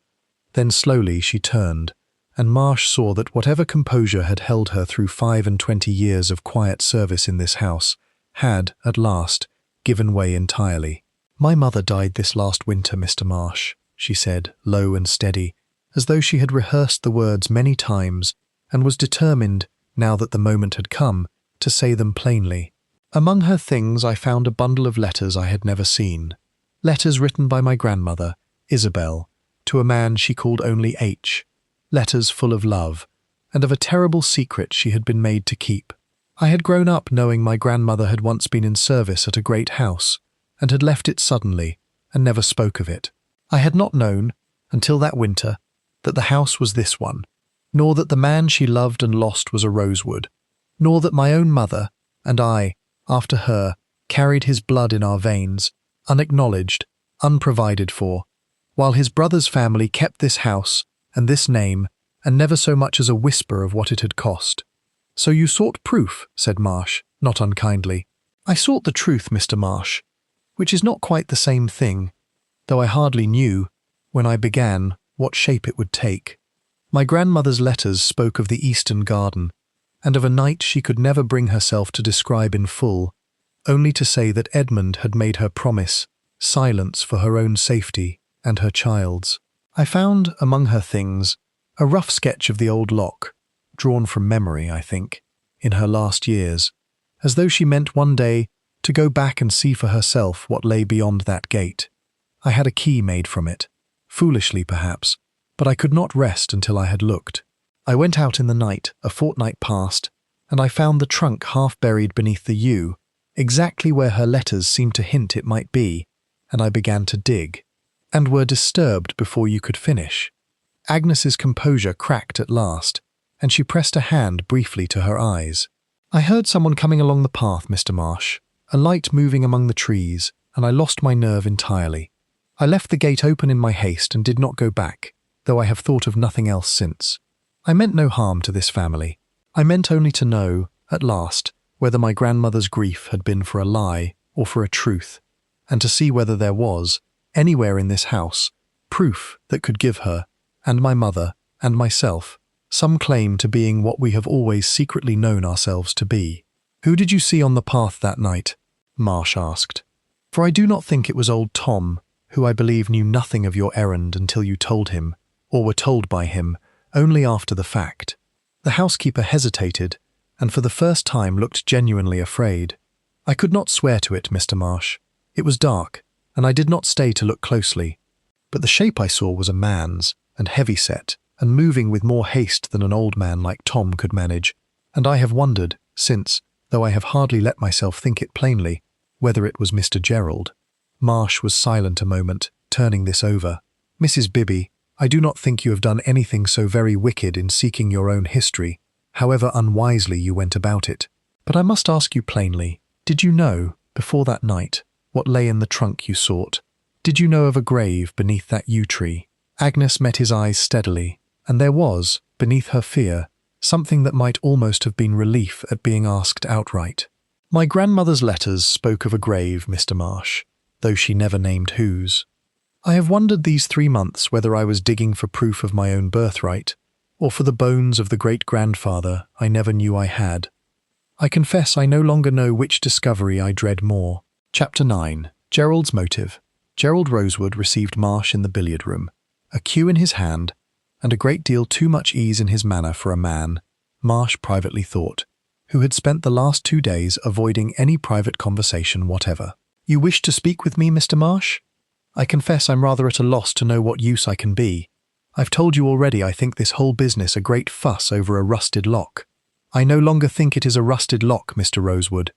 Then slowly she turned, and Marsh saw that whatever composure had held her through 25 years of quiet service in this house had, at last, given way entirely. My mother died this last winter, Mr. Marsh, she said, low and steady, as though she had rehearsed the words many times and was determined, now that the moment had come, to say them plainly. Among her things I found a bundle of letters I had never seen. Letters written by my grandmother, Isabel, to a man she called only H. Letters full of love, and of a terrible secret she had been made to keep. I had grown up knowing my grandmother had once been in service at a great house, and had left it suddenly, and never spoke of it. I had not known, until that winter, that the house was this one, nor that the man she loved and lost was a Rosewood, nor that my own mother, and I, after her, carried his blood in our veins, unacknowledged, unprovided for, while his brother's family kept this house and this name, and never so much as a whisper of what it had cost. "So you sought proof," said Marsh, not unkindly. "I sought the truth, Mr. Marsh, which is not quite the same thing, though I hardly knew, when I began, what shape it would take. My grandmother's letters spoke of the Eastern Garden, and of a night she could never bring herself to describe in full, only to say that Edmund had made her promise silence for her own safety and her child's. I found, among her things, a rough sketch of the old lock, drawn from memory, I think, in her last years, as though she meant one day to go back and see for herself what lay beyond that gate. I had a key made from it, foolishly perhaps, but I could not rest until I had looked. I went out in the night, a fortnight past, and I found the trunk half buried beneath the yew, exactly where her letters seemed to hint it might be, and I began to dig, and were disturbed before you could finish. Agnes's composure cracked at last, and she pressed a hand briefly to her eyes. I heard someone coming along the path, Mr. Marsh, a light moving among the trees, and I lost my nerve entirely. I left the gate open in my haste and did not go back, though I have thought of nothing else since. I meant no harm to this family. I meant only to know, at last, whether my grandmother's grief had been for a lie or for a truth, and to see whether there was, anywhere in this house, proof that could give her, and my mother, and myself, some claim to being what we have always secretly known ourselves to be. "Who did you see on the path that night?" Marsh asked. "For I do not think it was old Tom, who I believe knew nothing of your errand until you told him, or were told by him, only after the fact." The housekeeper hesitated, and for the first time looked genuinely afraid. "I could not swear to it, Mr. Marsh. It was dark, and I did not stay to look closely. But the shape I saw was a man's, and heavy-set, and moving with more haste than an old man like Tom could manage, and I have wondered, since, though I have hardly let myself think it plainly, whether it was Mr. Gerald." Marsh was silent a moment, turning this over. "Mrs. Bibby, I do not think you have done anything so very wicked in seeking your own history, however unwisely you went about it. But I must ask you plainly, did you know, before that night, what lay in the trunk you sought? Did you know of a grave beneath that yew tree?" Agnes met his eyes steadily, and there was, beneath her fear, something that might almost have been relief at being asked outright. "My grandmother's letters spoke of a grave, Mr. Marsh, though she never named whose. I have wondered these 3 months whether I was digging for proof of my own birthright, or for the bones of the great-grandfather I never knew I had. I confess I no longer know which discovery I dread more." Chapter 9. Gerald's motive. Gerald Rosewood received Marsh in the billiard-room, a cue in his hand, and a great deal too much ease in his manner for a man, Marsh privately thought, who had spent the last 2 days avoiding any private conversation whatever. "You wish to speak with me, Mr. Marsh? I confess I'm rather at a loss to know what use I can be. I've told you already I think this whole business a great fuss over a rusted lock. I no longer think it is a rusted lock, Mr. Rosewood,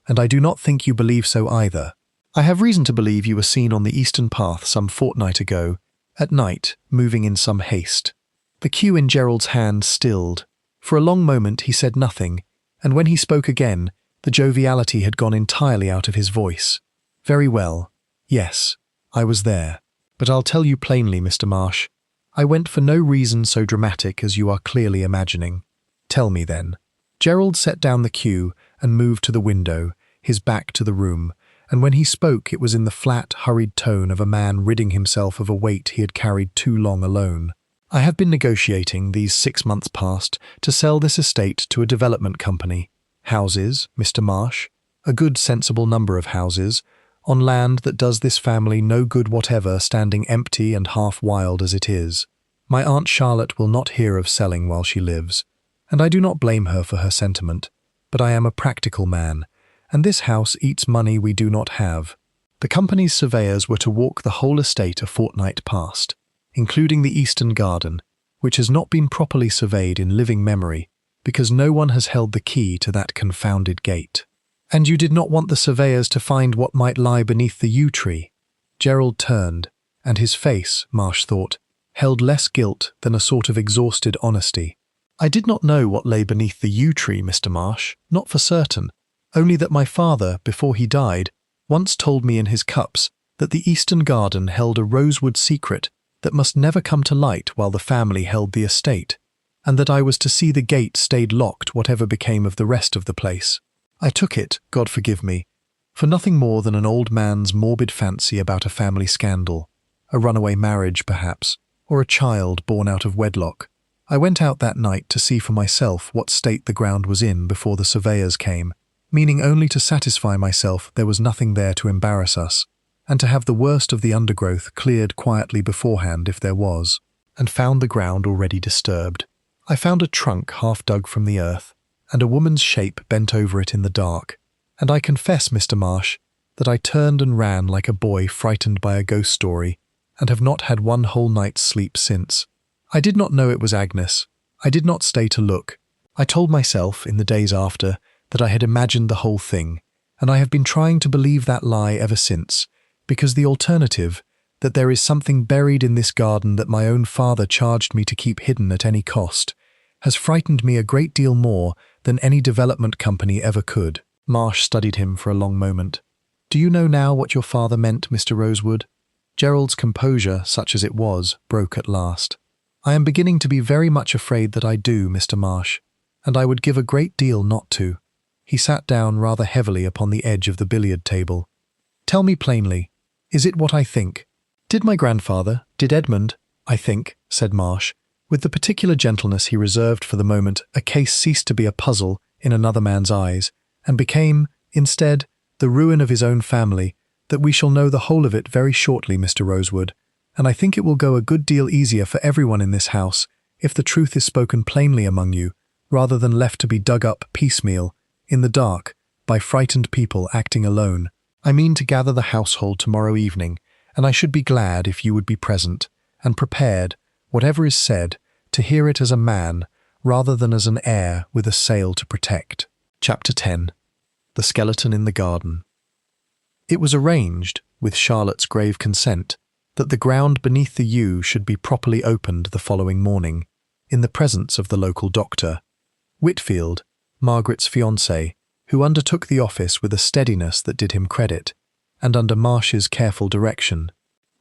and I do not think you believe so either. I have reason to believe you were seen on the eastern path some fortnight ago, at night, moving in some haste." The cue in Gerald's hand stilled. For a long moment he said nothing, and when he spoke again, the joviality had gone entirely out of his voice. "Very well. Yes, I was there. But I'll tell you plainly, Mr. Marsh, I went for no reason so dramatic as you are clearly imagining." "Tell me, then." Gerald set down the cue and moved to the window, his back to the room, and when he spoke it was in the flat, hurried tone of a man ridding himself of a weight he had carried too long alone. "I have been negotiating, these 6 months past, to sell this estate to a development company. Houses, Mr. Marsh, a good sensible number of houses, on land that does this family no good whatever, standing empty and half wild as it is. My Aunt Charlotte will not hear of selling while she lives, and I do not blame her for her sentiment, but I am a practical man, and this house eats money we do not have. The company's surveyors were to walk the whole estate a fortnight past, including the eastern garden, which has not been properly surveyed in living memory because no one has held the key to that confounded gate. And you did not want the surveyors to find what might lie beneath the yew tree. Gerald turned, and his face, Marsh thought, held less guilt than a sort of exhausted honesty. I did not know what lay beneath the yew tree, Mr. Marsh, not for certain, only that my father, before he died, once told me in his cups that the eastern garden held a Rosewood secret that must never come to light while the family held the estate, and that I was to see the gate stayed locked whatever became of the rest of the place. I took it, God forgive me, for nothing more than an old man's morbid fancy about a family scandal, a runaway marriage perhaps, or a child born out of wedlock. I went out that night to see for myself what state the ground was in before the surveyors came, meaning only to satisfy myself there was nothing there to embarrass us, and to have the worst of the undergrowth cleared quietly beforehand if there was, and found the ground already disturbed. I found a trunk half dug from the earth, and a woman's shape bent over it in the dark, and I confess, Mr. Marsh, that I turned and ran like a boy frightened by a ghost story, and have not had one whole night's sleep since. I did not know it was Agnes. I did not stay to look. I told myself, in the days after, that I had imagined the whole thing, and I have been trying to believe that lie ever since, because the alternative, that there is something buried in this garden that my own father charged me to keep hidden at any cost, has frightened me a great deal more than any development company ever could. Marsh studied him for a long moment. Do you know now what your father meant, Mr. Rosewood? Gerald's composure, such as it was, broke at last. I am beginning to be very much afraid that I do, Mr. Marsh, and I would give a great deal not to. He sat down rather heavily upon the edge of the billiard table. Tell me plainly, is it what I think? Did my grandfather, did Edmund, I think, said Marsh, with the particular gentleness he reserved for the moment, a case ceased to be a puzzle in another man's eyes, and became, instead, the ruin of his own family, that we shall know the whole of it very shortly, Mr. Rosewood, and I think it will go a good deal easier for everyone in this house if the truth is spoken plainly among you, rather than left to be dug up piecemeal, in the dark, by frightened people acting alone. I mean to gather the household tomorrow evening, and I should be glad if you would be present, and prepared, whatever is said, to hear it as a man, rather than as an heir with a sail to protect. Chapter 10. The Skeleton in the Garden. It was arranged, with Charlotte's grave consent, that the ground beneath the yew should be properly opened the following morning, in the presence of the local doctor, Whitfield, Margaret's fiancé, who undertook the office with a steadiness that did him credit, and under Marsh's careful direction.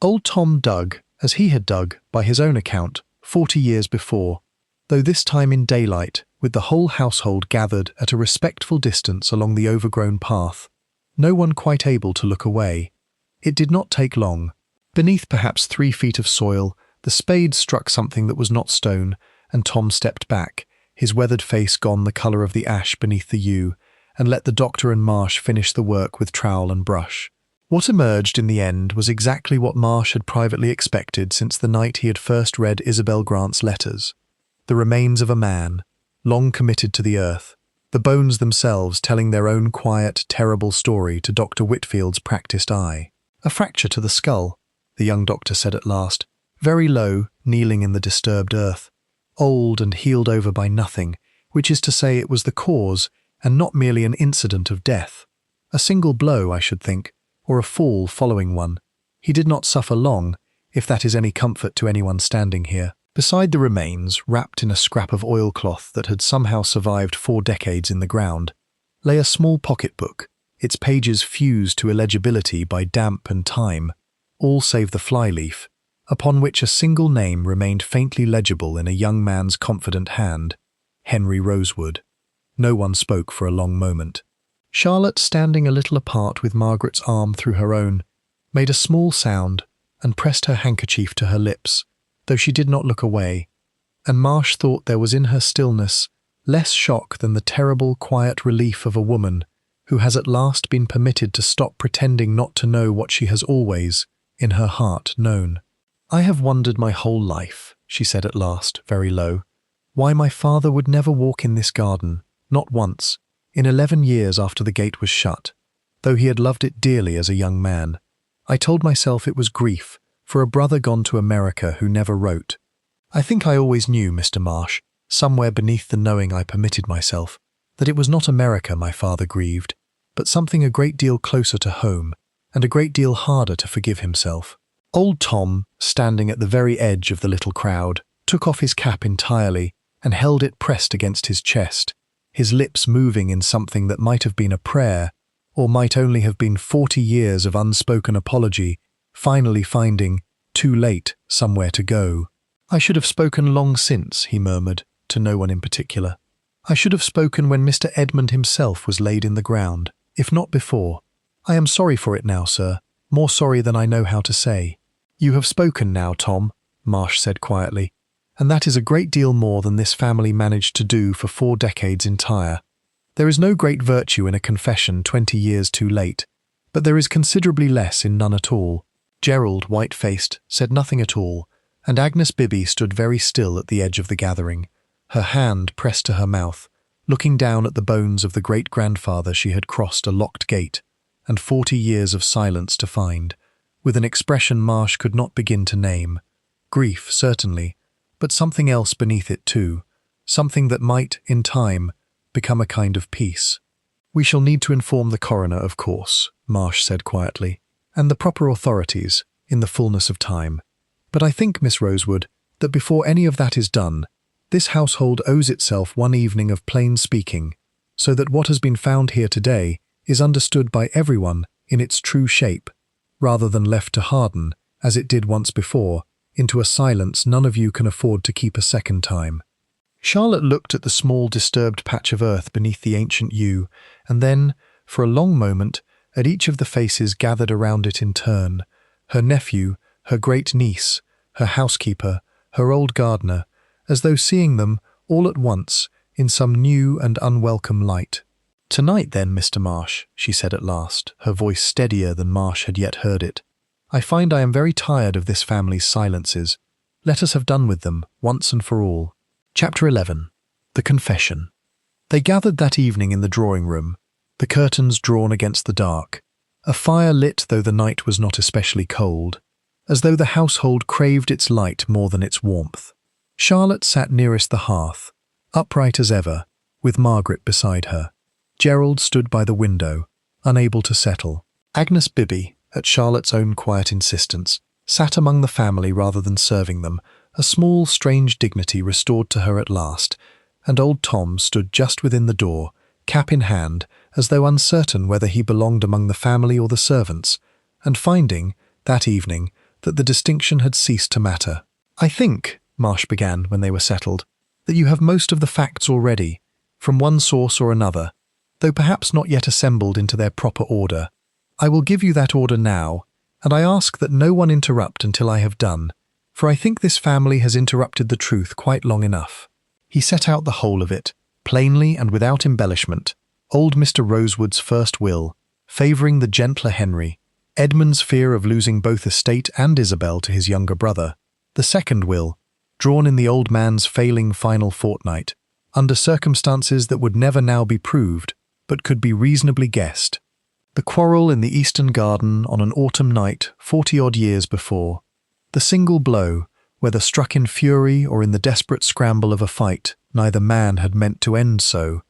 Old Tom dug, as he had dug, by his own account, 40 years before, though this time in daylight, with the whole household gathered at a respectful distance along the overgrown path, no one quite able to look away. It did not take long. Beneath perhaps 3 feet of soil, the spade struck something that was not stone, and Tom stepped back, his weathered face gone the colour of the ash beneath the yew, and let the doctor and Marsh finish the work with trowel and brush. What emerged in the end was exactly what Marsh had privately expected since the night he had first read Isabel Grant's letters. The remains of a man, long committed to the earth, the bones themselves telling their own quiet, terrible story to Dr. Whitfield's practised eye. A fracture to the skull, the young doctor said at last, very low, kneeling in the disturbed earth, old and healed over by nothing, which is to say it was the cause, and not merely an incident of death. A single blow, I should think, or a fall following one. He did not suffer long, if that is any comfort to anyone standing here. Beside the remains, wrapped in a scrap of oilcloth that had somehow survived 4 decades in the ground, lay a small pocket-book, its pages fused to illegibility by damp and time, all save the flyleaf, upon which a single name remained faintly legible in a young man's confident hand, Henry Rosewood. No one spoke for a long moment. Charlotte, standing a little apart with Margaret's arm through her own, made a small sound and pressed her handkerchief to her lips, though she did not look away, and Marsh thought there was in her stillness less shock than the terrible, quiet relief of a woman who has at last been permitted to stop pretending not to know what she has always, in her heart, known. I have wondered my whole life, she said at last, very low. "Why my father would never walk in this garden, not once, in 11 years after the gate was shut, though he had loved it dearly as a young man. I told myself it was grief for a brother gone to America who never wrote. I think I always knew, Mr. Marsh, somewhere beneath the knowing I permitted myself, that it was not America my father grieved, but something a great deal closer to home, and a great deal harder to forgive himself." Old Tom, standing at the very edge of the little crowd, took off his cap entirely and held it pressed against his chest, his lips moving in something that might have been a prayer, or might only have been 40 years of unspoken apology, finally finding, too late, somewhere to go. "I should have spoken long since," he murmured, to no one in particular. "I should have spoken when Mr. Edmund himself was laid in the ground, if not before. I am sorry for it now, sir, more sorry than I know how to say." "You have spoken now, Tom," Marsh said quietly, "and that is a great deal more than this family managed to do for 4 decades entire. There is no great virtue in a confession 20 years too late, but there is considerably less in none at all." Gerald, white-faced, said nothing at all, and Agnes Bibby stood very still at the edge of the gathering, her hand pressed to her mouth, looking down at the bones of the great-grandfather she had crossed a locked gate, and 40 years of silence to find, with an expression Marsh could not begin to name. Grief, certainly, but something else beneath it too, something that might, in time, become a kind of peace. "We shall need to inform the coroner, of course," Marsh said quietly, "and the proper authorities, in the fullness of time. But I think, Miss Rosewood, that before any of that is done, this household owes itself one evening of plain speaking, so that what has been found here today is understood by everyone in its true shape, rather than left to harden, as it did once before, into a silence none of you can afford to keep a second time." Charlotte looked at the small disturbed patch of earth beneath the ancient yew, and then, for a long moment, at each of the faces gathered around it in turn, her nephew, her great-niece, her housekeeper, her old gardener, as though seeing them, all at once, in some new and unwelcome light. "Tonight then, Mr. Marsh," she said at last, her voice steadier than Marsh had yet heard it, "I find I am very tired of this family's silences. Let us have done with them, once and for all." Chapter 11. The Confession. They gathered that evening in the drawing-room, the curtains drawn against the dark, a fire lit though the night was not especially cold, as though the household craved its light more than its warmth. Charlotte sat nearest the hearth, upright as ever, with Margaret beside her. Gerald stood by the window, unable to settle. Agnes Bibby, at Charlotte's own quiet insistence, sat among the family rather than serving them, a small, strange dignity restored to her at last, and old Tom stood just within the door, cap in hand, as though uncertain whether he belonged among the family or the servants, and finding, that evening, that the distinction had ceased to matter. "I think," Marsh began when they were settled, "that you have most of the facts already, from one source or another, though perhaps not yet assembled into their proper order. I will give you that order now, and I ask that no one interrupt until I have done, for I think this family has interrupted the truth quite long enough." He set out the whole of it, plainly and without embellishment, old Mr. Rosewood's first will, favouring the gentler Henry, Edmund's fear of losing both estate and Isabel to his younger brother, the second will, drawn in the old man's failing final fortnight, under circumstances that would never now be proved, but could be reasonably guessed, the quarrel in the eastern garden on an autumn night 40-odd years before, the single blow, whether struck in fury or in the desperate scramble of a fight neither man had meant to end so,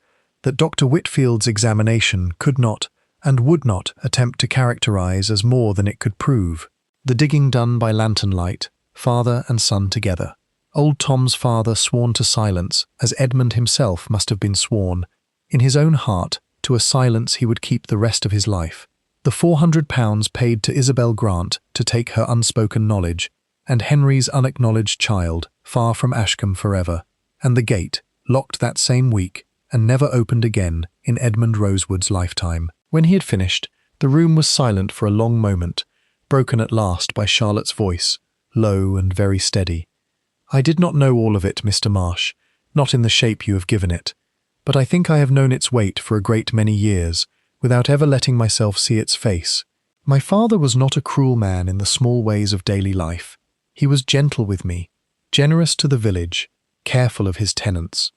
that Dr. Whitfield's examination could not and would not attempt to characterize as more than it could prove, the digging done by lantern light, father and son together, old Tom's father sworn to silence, as Edmund himself must have been sworn, in his own heart, to a silence he would keep the rest of his life, the £400 paid to Isabel Grant to take her unspoken knowledge, and Henry's unacknowledged child, far from Ashcombe forever, and the gate, locked that same week, and never opened again in Edmund Rosewood's lifetime. When he had finished, the room was silent for a long moment, broken at last by Charlotte's voice, low and very steady. "I did not know all of it, Mr. Marsh, not in the shape you have given it, but I think I have known its weight for a great many years, without ever letting myself see its face. My father was not a cruel man in the small ways of daily life. He was gentle with me, generous to the village, careful of his tenants.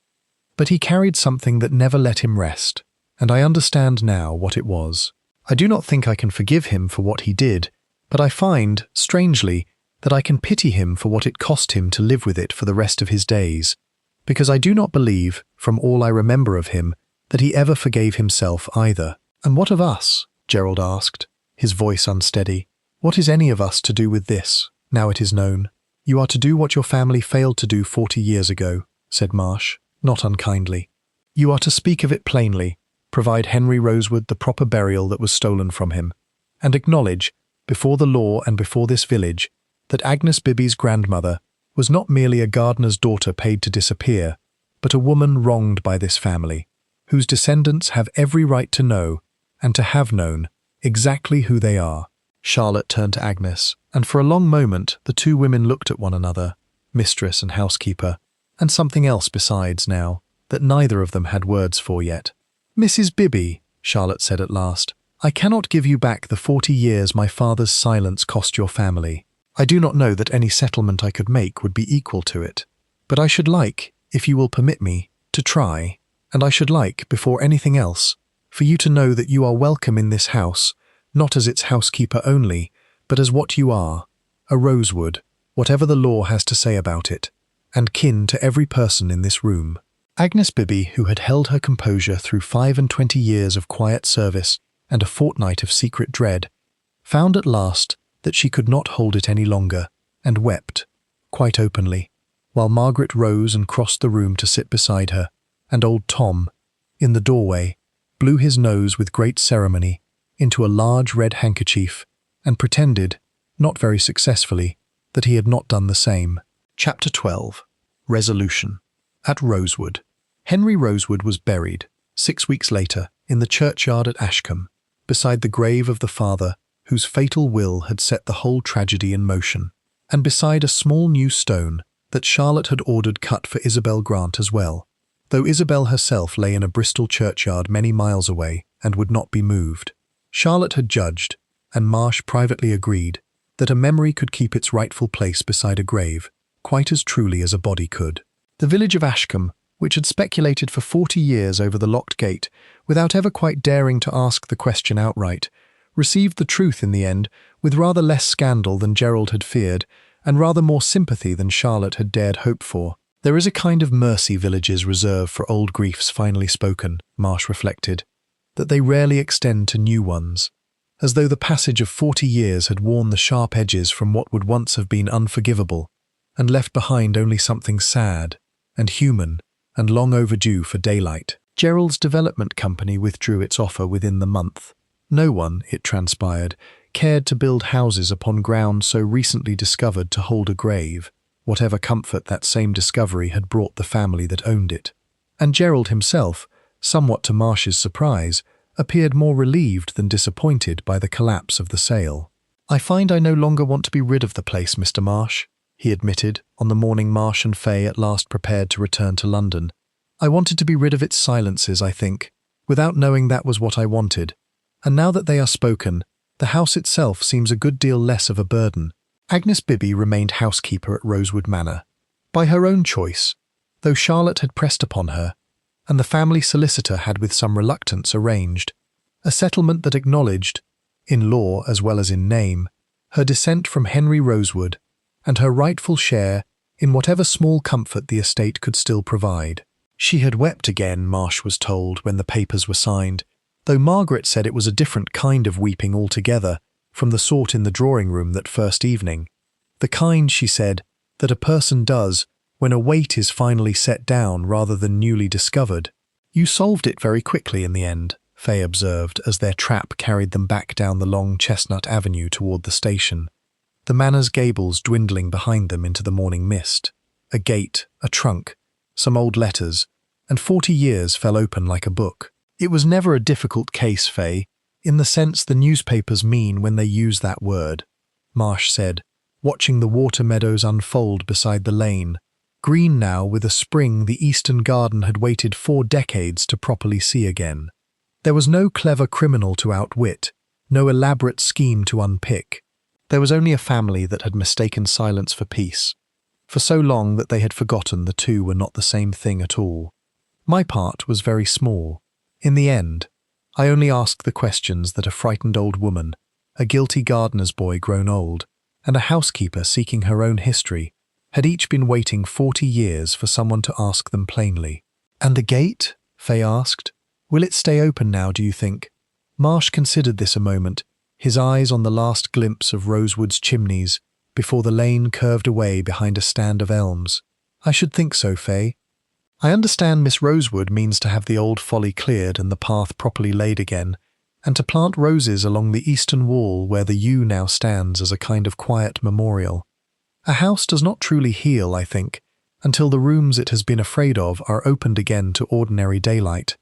But he carried something that never let him rest, and I understand now what it was. I do not think I can forgive him for what he did, but I find, strangely, that I can pity him for what it cost him to live with it for the rest of his days, because I do not believe, from all I remember of him, that he ever forgave himself either. "And what of us?" Gerald asked, his voice unsteady. "What is any of us to do with this, now it is known?" "You are to do what your family failed to do 40 years ago," said Marsh, not unkindly. "You are to speak of it plainly, provide Henry Rosewood the proper burial that was stolen from him, and acknowledge, before the law and before this village, that Agnes Bibby's grandmother was not merely a gardener's daughter paid to disappear, but a woman wronged by this family, whose descendants have every right to know, and to have known, exactly who they are." Charlotte turned to Agnes, and for a long moment the two women looked at one another, mistress and housekeeper, and something else besides now, that neither of them had words for yet. "Mrs. Bibby," Charlotte said at last, "I cannot give you back the 40 years my father's silence cost your family. I do not know that any settlement I could make would be equal to it. But I should like, if you will permit me, to try, and I should like, before anything else, for you to know that you are welcome in this house, not as its housekeeper only, but as what you are, a Rosewood, whatever the law has to say about it, and kin to every person in this room." Agnes Bibby, who had held her composure through 25 years of quiet service and a fortnight of secret dread, found at last that she could not hold it any longer, and wept, quite openly, while Margaret rose and crossed the room to sit beside her, and old Tom, in the doorway, blew his nose with great ceremony into a large red handkerchief, and pretended, not very successfully, that he had not done the same. Chapter 12. Resolution. At Rosewood. Henry Rosewood was buried, 6 weeks later, in the churchyard at Ashcombe, beside the grave of the father whose fatal will had set the whole tragedy in motion, and beside a small new stone that Charlotte had ordered cut for Isabel Grant as well, though Isabel herself lay in a Bristol churchyard many miles away and would not be moved. Charlotte had judged, and Marsh privately agreed, that a memory could keep its rightful place beside a grave, quite as truly as a body could. The village of Ashcombe, which had speculated for 40 years over the locked gate, without ever quite daring to ask the question outright, received the truth in the end with rather less scandal than Gerald had feared, and rather more sympathy than Charlotte had dared hope for. There is a kind of mercy villages reserve for old griefs finally spoken, Marsh reflected, that they rarely extend to new ones, as though the passage of 40 years had worn the sharp edges from what would once have been unforgivable, and left behind only something sad and human and long overdue for daylight. Gerald's development company withdrew its offer within the month. No one, it transpired, cared to build houses upon ground so recently discovered to hold a grave, whatever comfort that same discovery had brought the family that owned it. And Gerald himself, somewhat to Marsh's surprise, appeared more relieved than disappointed by the collapse of the sale. "I find I no longer want to be rid of the place, Mr. Marsh," he admitted, on the morning Marsh and Fay at last prepared to return to London. "I wanted to be rid of its silences, I think, without knowing that was what I wanted. And now that they are spoken, the house itself seems a good deal less of a burden." Agnes Bibby remained housekeeper at Rosewood Manor, by her own choice, though Charlotte had pressed upon her, and the family solicitor had with some reluctance arranged a settlement that acknowledged, in law as well as in name, her descent from Henry Rosewood, and her rightful share in whatever small comfort the estate could still provide. She had wept again, Marsh was told, when the papers were signed, though Margaret said it was a different kind of weeping altogether from the sort in the drawing-room that first evening. The kind, she said, that a person does when a weight is finally set down rather than newly discovered. "You solved it very quickly in the end," Fay observed as their trap carried them back down the long chestnut avenue toward the station, the manor's gables dwindling behind them into the morning mist. A gate, a trunk, some old letters, and 40 years fell open like a book. "It was never a difficult case, Fay, in the sense the newspapers mean when they use that word," Marsh said, watching the water meadows unfold beside the lane, green now with a spring the eastern garden had waited 4 decades to properly see again. There was no clever criminal to outwit, no elaborate scheme to unpick. There was only a family that had mistaken silence for peace. for so long that they had forgotten the two were not the same thing at all. My part was very small. In the end, I only asked the questions that a frightened old woman, a guilty gardener's boy grown old, and a housekeeper seeking her own history had each been waiting 40 years for someone to ask them plainly. "And the gate?" Faye asked. "Will it stay open now, do you think?" Marsh considered this a moment, his eyes on the last glimpse of Rosewood's chimneys before the lane curved away behind a stand of elms. "I should think so, Faye. I understand Miss Rosewood means to have the old folly cleared and the path properly laid again, and to plant roses along the eastern wall where the yew now stands as a kind of quiet memorial. A house does not truly heal, I think, until the rooms it has been afraid of are opened again to ordinary daylight,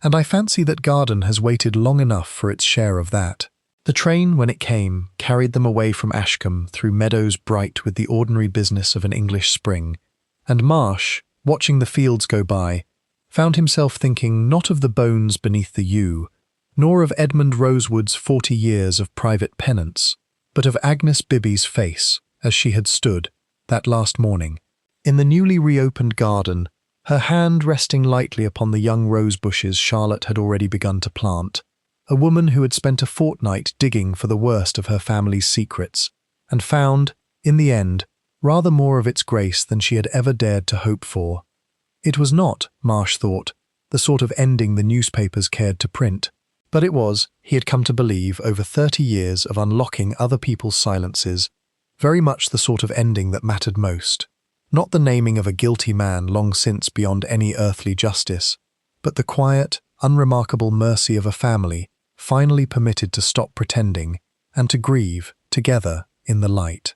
and I fancy that garden has waited long enough for its share of that." The train, when it came, carried them away from Ashcombe through meadows bright with the ordinary business of an English spring, and Marsh, watching the fields go by, found himself thinking not of the bones beneath the yew, nor of Edmund Rosewood's 40 years of private penance, but of Agnes Bibby's face as she had stood, that last morning, in the newly reopened garden, her hand resting lightly upon the young rose bushes Charlotte had already begun to plant, a woman who had spent a fortnight digging for the worst of her family's secrets, and found, in the end, rather more of its grace than she had ever dared to hope for. It was not, Marsh thought, the sort of ending the newspapers cared to print, but it was, he had come to believe, over 30 years of unlocking other people's silences, very much the sort of ending that mattered most. Not the naming of a guilty man long since beyond any earthly justice, but the quiet, unremarkable mercy of a family finally permitted to stop pretending and to grieve together in the light.